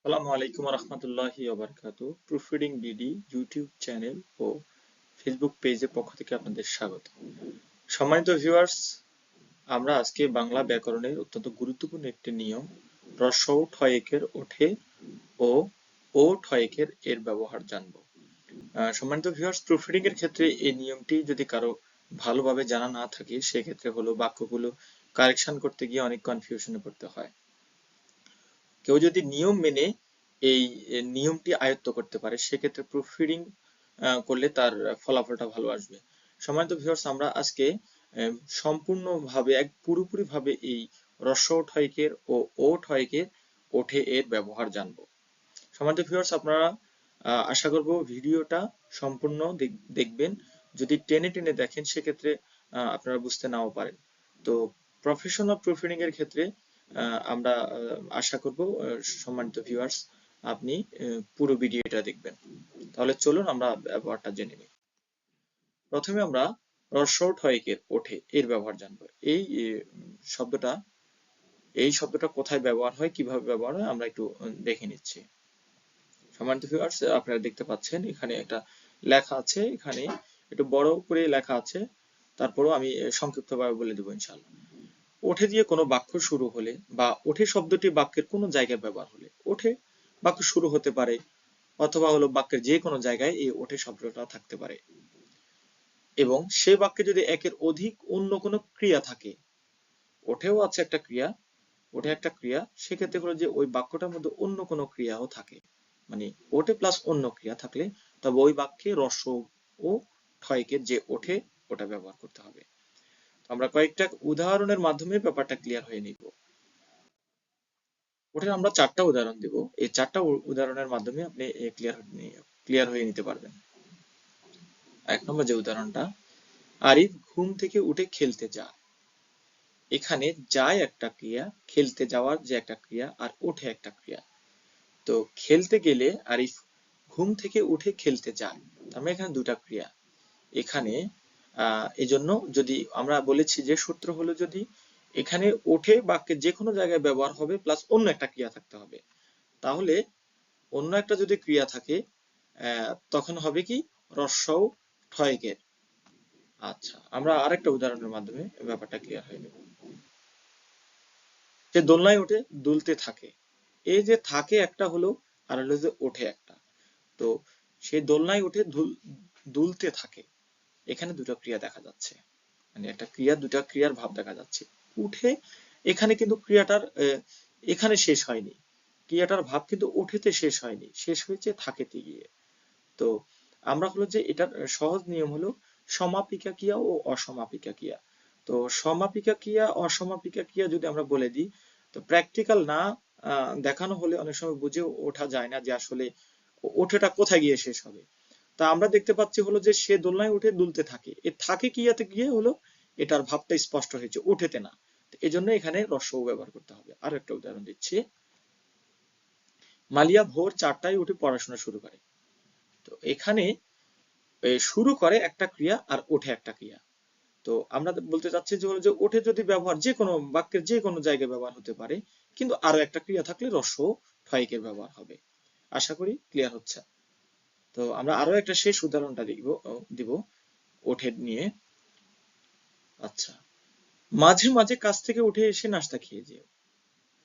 আসসালামু আলাইকুম রহমতুল্লাহি ওবারাকাতু। প্রুফরিডিং বিডি ইউটিউব চ্যানেল ও ফেসবুক পেজের পক্ষ থেকে আপনাদের স্বাগত। সম্মানিত ভিউয়ার্স, আমরা আজকে বাংলা ব্যাকরণের অত্যন্ত গুরুত্বপূর্ণ একটি নিয়ম রস্বউ ঠয়েকের ওঠে ও ঠয়েকের এর ব্যবহার জানব। সম্মানিত ভিউয়ার্স, প্রুফরিডিং এর ক্ষেত্রে এই নিয়মটি যদি কারো ভালোভাবে জানা না থাকে, সেক্ষেত্রে হলো বাক্যগুলো কারেকশন করতে গিয়ে অনেক কনফিউশনে পড়তে হয়। কেউ যদি নিয়ম মেনে এই নিয়মটি আয়ত্ত করতে পারে, সেক্ষেত্রে প্রুফ রিডিং করলে তার ফলাফলটা ভালো আসবে। সম্মানিত ভিউয়ার্স, আমরা আজকে সম্পূর্ণভাবে পুরোপুরি ভাবে এই হ্রস্ব ঠয়কের ও ঠয়কের ওঠে এর ব্যবহার জানব। সম্মানিত ভিউয়ার্স, আপনারা আশা করব ভিডিওটা সম্পূর্ণ দেখবেন। যদি টেনে টেনে দেখেন, সেক্ষেত্রে আপনারা বুঝতে নাও পারেন। তো প্রফেশনাল প্রুফ রিডিং এর ক্ষেত্রে আমরা আশা করব সম্মানিত ভিউয়ার্স আপনি পুরো ভিডিওটা দেখবেন। তাহলে চলুন আমরা ব্যবহারটা জেনে নিই। প্রথমে আমরা হ্রস্ব ঠয়কের ওঠে এর ব্যবহার জানবো। শব্দটা এই শব্দটা কোথায় ব্যবহার হয়, কিভাবে ব্যবহার হয়, আমরা একটু দেখে নিচ্ছি। সম্মানিত ভিউয়ার্স, আপনারা দেখতে পাচ্ছেন এখানে একটা লেখা আছে, এখানে একটু বড় করে লেখা আছে, তারপরেও আমি সংক্ষিপ্তভাবে বলে দেবো ইনশাআল্লাহ। ওঠে দিয়ে কোনো বাক্য শুরু হলে বা ওঠে শব্দটি বাক্যের কোনো জায়গায় ব্যবহার হলে, ওঠে বাক্য শুরু হতে পারে অথবা হলো বাক্যের যে কোনো জায়গায় এই ওঠে শব্দটা থাকতে পারে। এবং সে বাক্যে যদি একের অধিক অন্য কোনো ক্রিয়া থাকে, ওঠেও আছে একটা ক্রিয়া, ওঠে একটা ক্রিয়া, সেক্ষেত্রে হলো যে ওই বাক্যটার মধ্যে অন্য কোনো ক্রিয়াও থাকে, মানে ওঠে প্লাস অন্য ক্রিয়া থাকলে তবে ওই বাক্যে হ্রস্ব ও ঠয়কের যে ওঠে ওটা ব্যবহার করতে হবে। আমরা কয়েকটা উদাহরণের মাধ্যমে ব্যাপারটা ক্লিয়ার হয়ে নিব। ওটার আমরা চারটা উদাহরণ দেব, এই চারটা উদাহরণের মাধ্যমে আপনি ক্লিয়ার হয়ে নিতে পারবেন। এক নম্বর যে উদাহরণটা, আরিফ ঘুম থেকে উঠে খেলতে যায়। এখানে যায় একটা ক্রিয়া, খেলতে যাওয়ার যে একটা ক্রিয়া, আর ওঠে একটা ক্রিয়া। তো খেলতে গেলে আরিফ ঘুম থেকে উঠে খেলতে যায়, তার মানে এখানে দুটা ক্রিয়া। এখানে এজন্য যদি আমরা বলেছি যে সূত্র হলো, যদি এখানে ওঠে বাক্যে যে কোনো জায়গায় ব্যবহার হবে প্লাস অন্য একটা ক্রিয়া থাকতে হবে, তাহলে অন্য একটা যদি ক্রিয়া থাকে তখন হবে কি হ্রস্বউ ঠয়কের। আচ্ছা, আমরা আরেকটা উদাহরণের মাধ্যমে ব্যাপারটা ক্লিয়ার হয়ে নেব। যে দোলনায় উঠে দুলতে থাকে, এই যে থাকে একটা হলো, আর হলো যে ওঠে একটা। তো সে দোলনায় উঠে দুলতে থাকে, এখানে দুটো ক্রিয়া দেখা যাচ্ছে, মানে একটা ক্রিয়া দুটা ক্রিয়ার ভাব দেখা যাচ্ছে। উঠে এখানে কিন্তু ক্রিয়াটার এখানে শেষ হয়নি, ক্রিয়াটার ভাব কিন্তু ওঠেতে শেষ হয়নি, শেষ হয়েছে থাকেতে গিয়ে। তো আমরা হলো যে এটার সহজ নিয়ম হলো সমাপিকা ক্রিয়া ও অসমাপিকা ক্রিয়া। তো সমাপিকা ক্রিয়া অসমাপিকা ক্রিয়া যদি আমরা বলে দিই, তো প্র্যাকটিক্যাল না দেখানো হলে অনেক সময় বুঝে ওঠা যায় না যে আসলে ওঠেটা কোথায় গিয়ে শেষ হবে। তা আমরা দেখতে পাচ্ছি হলো যে সে দোলনায় উঠে দুলতে থাকে, এ থাকে ক্রিয়াতে গিয়ে হলো এটার ভাবটা স্পষ্ট হয়েছে, ওঠেতে না। এজন্য এখানে রস্বউ ব্যবহার করতে হবে। আর একটা উদাহরণ দিচ্ছি, মালিয়া ভোর 4টায় উঠে পড়াশোনা শুরু করে। তো এখানে শুরু করে একটা ক্রিয়া আর ওঠে একটা ক্রিয়া। তো আমরা বলতে চাচ্ছি যে হলো যে ওঠে যদি ব্যবহার যে কোনো বাক্যের যে কোনো জায়গায় ব্যবহার হতে পারে, কিন্তু আরো একটা ক্রিয়া থাকলে হ্রস্ব ঠয়কের ব্যবহার হবে। আশা করি ক্লিয়ার হচ্ছে। তো আমরা আরো একটা শেষ উদাহরণটা দিব ওঠে নিয়ে। আচ্ছা, মাঝে মাঝে কাজ থেকে উঠে এসে নাস্তা খেয়ে যেও।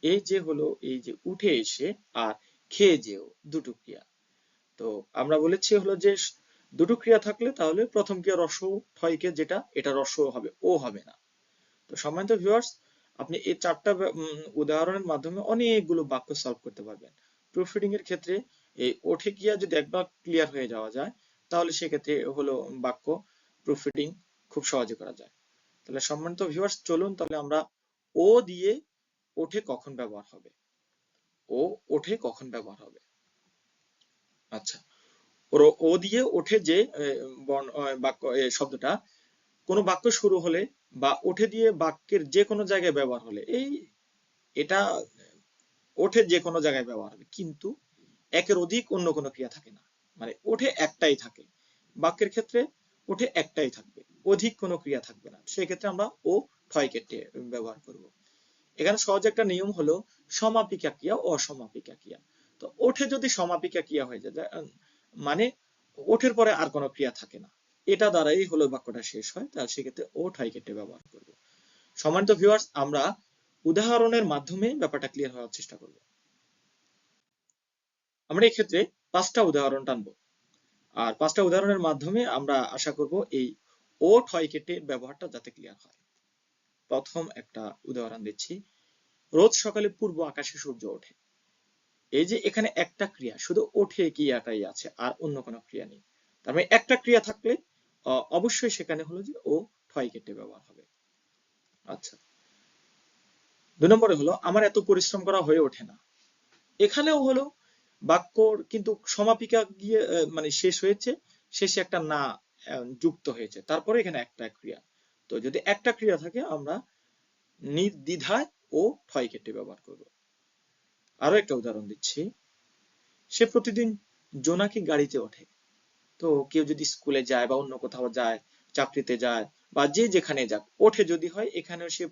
এই যে হলো, এই যে উঠে এসে আর খেয়ে যেও, দুটো ক্রিয়া। তো আমরা বলেছি হলো যে দুটো ক্রিয়া থাকলে তাহলে প্রথম ক্রিয়া হ্রস্ব ঠয়কে যেটা, এটা হ্রস্ব হবে, ও হবে না। তো সম্মানিত ভিউয়ার্স, আপনি এই চারটা উদাহরণের মাধ্যমে অনেকগুলো বাক্য সলভ করতে পারবেন। প্রুফ রিডিং এর ক্ষেত্রে এই ওঠে ক্রিয়া যদি একবার ক্লিয়ার হয়ে যাওয়া যায়, তাহলে সেক্ষেত্রে হলো বাক্য প্রুফ রিডিং খুব সহজে করা যায়। তাহলে সম্মানিত ভিউয়ার্স, চলুন তাহলে আমরা ও দিয়ে ওঠে কখন ব্যবহার হবে, ও ওঠে কখন ব্যবহার হবে। আচ্ছা, ও দিয়ে ওঠে যে বাক্য শব্দটা কোনো বাক্য শুরু হলে বা ওঠে দিয়ে বাক্যের যে কোনো জায়গায় ব্যবহার হলে, এটা ওঠে যে কোনো জায়গায় ব্যবহার হবে, কিন্তু একের অধিক অন্য কোনো ক্রিয়া থাকে না, মানে ওঠে একটাই থাকে। বাক্যের ক্ষেত্রে ওঠে একটাই থাকবে, অধিক কোনো ক্রিয়া থাকবে না, সেক্ষেত্রে আমরা ও ঠয়কে ব্যবহার করব। এখানে সহজ একটা নিয়ম হলো সমাপিকা ক্রিয়া ও অসমাপিকা ক্রিয়া। তো তো ওঠে যদি সমাপিকা ক্রিয়া হয়ে যায়, মানে ওঠের পরে আর কোনো ক্রিয়া থাকে না, এটা দ্বারাই হলো বাক্যটা শেষ হয়, তাহলে সেক্ষেত্রে ওঠ হয় কেটে ব্যবহার করব। সম্মানিত ভিউয়ার্স, আমরা উদাহরণের মাধ্যমে ব্যাপারটা ক্লিয়ার হওয়ার চেষ্টা করব। আমরা এই ক্ষেত্রে 5টা উদাহরণ টানবো, আর 5টা উদাহরণের মাধ্যমে আমরা আশা করব এই ওঠ হয় কেটে ব্যবহারটা যাতে ক্লিয়ার হয়। প্রথম একটা উদাহরণ দিচ্ছি। রোজ সকালে পূর্ব আকাশে সূর্য ওঠে। এই যে এখানে একটা ক্রিয়া, শুধু ওঠে ক্রিয়াটাই আছে, আর অন্য কোনো ক্রিয়া নেই। তার মানে একটা ক্রিয়া থাকলে অবশ্যই সেখানে হলো যে ও ঠয় কেটে ব্যবহার হবে। আচ্ছা, 2 নম্বরে হলো আমার এত পরিশ্রম করা হয়ে ওঠে না। এখানেও হলো বাক্যর কিন্তু সমাপিকা গিয়ে মানে শেষ হয়েছে, শেষে একটা না যুক্ত হয়েছে, তারপরে এখানে একটা ক্রিয়া। তো যদি একটা ক্রিয়া থাকে আমরা নির্দ্বিধায় ও ঠয় কেটে ব্যবহার করব। আরো একটা উদাহরণ দিচ্ছি। সে প্রতিদিন জোনাকি গাড়িতে ওঠে। তো কেউ যদি স্কুলে যায় বা অন্য কোথাও যায়, চাকরিতে যায় বা যে যেখানে যাক, ওঠে যদি হয়, এখানেও সে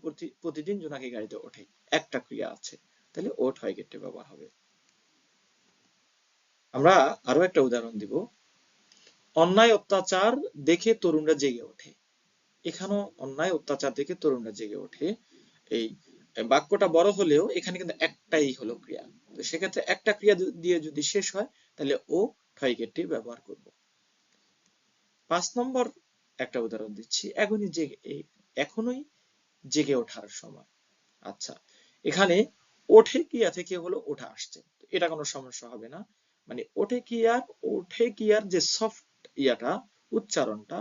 প্রতিদিন জোনাকি গাড়িতে ওঠে, একটা ক্রিয়া আছে, তাহলে ওঠ হয় কেটে ব্যবহার হবে। আমরা আরো একটা উদাহরণ দিব। অন্যায় অত্যাচার দেখে তরুণরা জেগে ওঠে। এখানেও অন্যায় অত্যাচার দেখে তরুণরা জেগে ওঠে। এই বাক্যটা বড় হলেও এখানে কিন্তু একটাই হলো ক্রিয়া, তো সেক্ষেত্রে একটা ক্রিয়া দিয়ে যদি শেষ হয় তাহলে ও ঠয় কেটে ব্যবহার করব। 5 নম্বর একটা উদাহরণ দিচ্ছি। এখনই জেগে ওঠার সময়। আচ্ছা, এখানে ওঠে ক্রিয়া থেকে হলো ওঠা আসছে, এটা কোনো সমস্যা হবে না। মানে ওঠে ক্রিয়ার যে সফট ইয়াটা, উচ্চারণটা,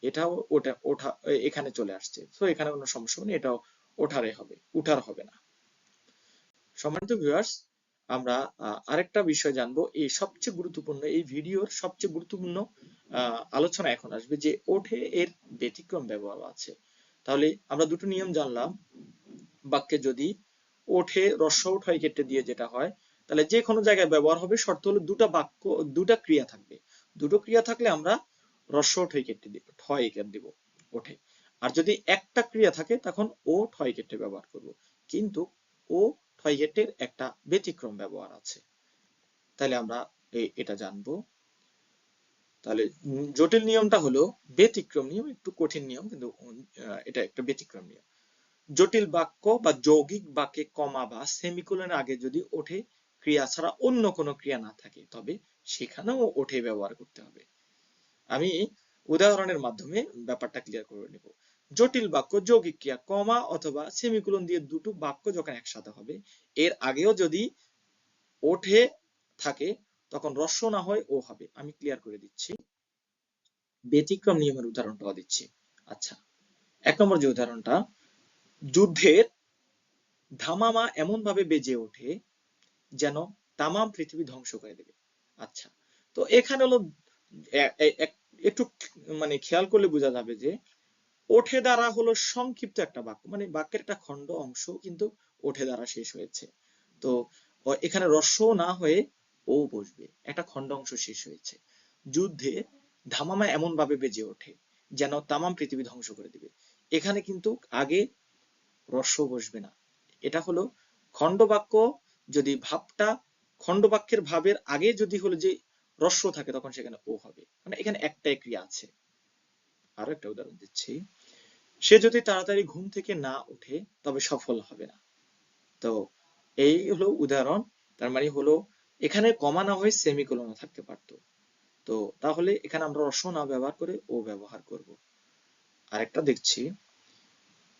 এটাও ওটা ওঠা এখানে চলে আসছে, তো এখানে কোনো সমস্যা নেই, এটাও ওঠারে হবে, উঠার হবে না। সম্মানিত ভিউয়ার্স, আমরা আরেকটা বিষয় জানবো। এই সবচেয়ে গুরুত্বপূর্ণ, এই ভিডিওর সবচেয়ে গুরুত্বপূর্ণ আলোচনা এখন আসবে যে ওঠে এর ব্যতিক্রম ব্যবহার আছে। তাহলে আমরা দুটো নিয়ম জানলাম। বাক্যে যদি ওঠে রস্য ওঠ হয় কেটে দিয়ে যেটা হয়, তাহলে যে কোনো জায়গায় ব্যবহার হবে, শর্ত হলো দুটা ক্রিয়া থাকবে। দুটো ক্রিয়া থাকলে আমরা রস্য ওঠ হয় কেটে দিব, ঠয় কেটে দিব ওঠে। আর যদি একটা ক্রিয়া থাকে তখন ও ঠয় কেটে ব্যবহার করব। কিন্তু ও ঠয় কেটের একটা ব্যতিক্রম ব্যবহার আছে, তাহলে আমরা এটা জানবো। তাহলে জটিল নিয়মটা হলো ব্যতিক্রম নিয়ম, একটু কঠিন নিয়ম, কিন্তু এটা একটা ব্যতিক্রম নিয়ম। জটিল বাক্য বা যৌগিক বাক্যে কমা বা সেমিকোলনের আগে যদি ওঠে ক্রিয়া ছাড়া অন্য কোনো ক্রিয়া না থাকে, তবে সেখানেও ওঠে ব্যবহার করতে হবে। আমি উদাহরণের মাধ্যমে ব্যাপারটা ক্লিয়ার করে নেব। জটিল বাক্য যৌগিক ক্রিয়া কমা অথবা সেমিকোলন দিয়ে দুটো বাক্য যখন একসাথে হবে, এর আগেও যদি ওঠে থাকে তখন রস্য না হয় ও হবে। আমি ক্লিয়ার করে দিচ্ছি, ব্যতিক্রম নিয়মের উদাহরণটাও দিচ্ছি। আচ্ছা, 1 নম্বর যে উদাহরণটা, যুদ্ধের ধামামা এমন ভাবে বেজে ওঠে যেন তামাম পৃথিবী ধ্বংস করে দেবে। আচ্ছা, তো এখানে হলো একটু মানে খেয়াল করলে বোঝা যাবে যে ওঠে দ্বারা হলো সংক্ষিপ্ত একটা বাক্য, মানে বাক্যের একটা খণ্ড অংশ কিন্তু ওঠে দ্বারা শেষ হয়েছে। তো এখানে রস্য না হয়ে ও বসবে, একটা খণ্ড অংশ শেষ হয়েছে। যুদ্ধে ধামামা এমন ভাবে বেজে ওঠে যেন তামাম পৃথিবী ধ্বংস করে দিবে। এখানে কিন্তু আগে রস্য বসবে না, এটা হলো খণ্ড বাক্য। যদি ভাবটা খণ্ড বাক্যের ভাবের আগে যদি হলো যে রস্য থাকে তখন সেখানে ও হবে, মানে এখানে একটাই ক্রিয়া আছে। আরো একটা উদাহরণ দিচ্ছি। সে যদি তাড়াতাড়ি ঘুম থেকে না ওঠে তবে সফল হবে না। তো এই হলো উদাহরণ। তার মানে হলো এখানে কমা না হয়ে সেমিকোলন থাকতে পারতো, তো তাহলে এখানে আমরা রস্য না ব্যবহার করে ও ব্যবহার করব। আরেকটা দেখছি,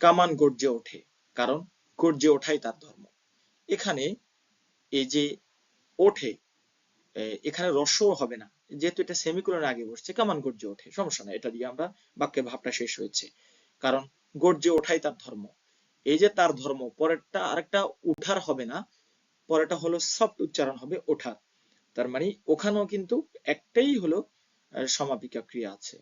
কামান গর্জে ওঠে, কারণ গর্জে ওঠাই তার ধর্ম। এখানে এই যে ওঠে, এখানে রস্য হবে না, যেহেতু এটা সেমিকোলনের আগে বসছে, কামান গর্জে ওঠে, সমস্যা নাই, এটা দিয়ে আমরা বাক্যের ভাবটা শেষ হয়েছে। কারণ গর্জে ওঠাই তার ধর্ম। এই যে তার ধর্ম, পরেরটা আরেকটা উঠার হবে না, পরেরটা হলো সফট উচ্চারণ হবে ওঠার। তার মানে ওখানেও কিন্তু একটাই হলো সমাপিকা ক্রিয়া আছে।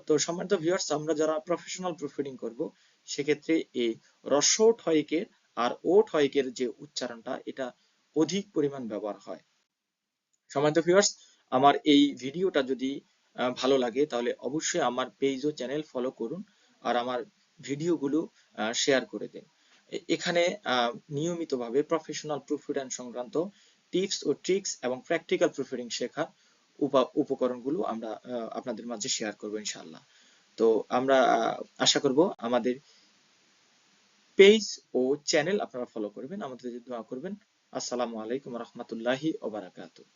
তো সম্মানিত ভিউয়ার্স, আমরা যারা প্রফেশনাল প্রুফরিডিং করব সেক্ষেত্রে এই রস্য ঠয়কের আর ও ঠয়কের যে উচ্চারণটা, এটা অধিক পরিমাণ ব্যবহার হয়। সম্মানিত ভিউয়ার্স, আমার এই ভিডিওটা যদি ভালো লাগে তাহলে অবশ্যই আমার পেজ ও চ্যানেল ফলো করুন, আর আমার ভিডিওগুলো শেয়ার করে দিন। এখানে নিয়মিতভাবে প্রফেশনাল প্রুফরিডিং সংক্রান্ত টিপস ও ট্রিক্স এবং প্র্যাকটিক্যাল প্রুফ রিডিং শেখার উপকরণগুলো আমরা আপনাদের মাঝে শেয়ার করব ইনশাআল্লাহ। তো আমরা আশা করব আমাদের পেজ ও চ্যানেল আপনারা ফলো করবেন, আমাদের জন্য দোয়া করবেন। আসসালামু আলাইকুম ওয়া রাহমাতুল্লাহি ওয়া বারাকাতুহু।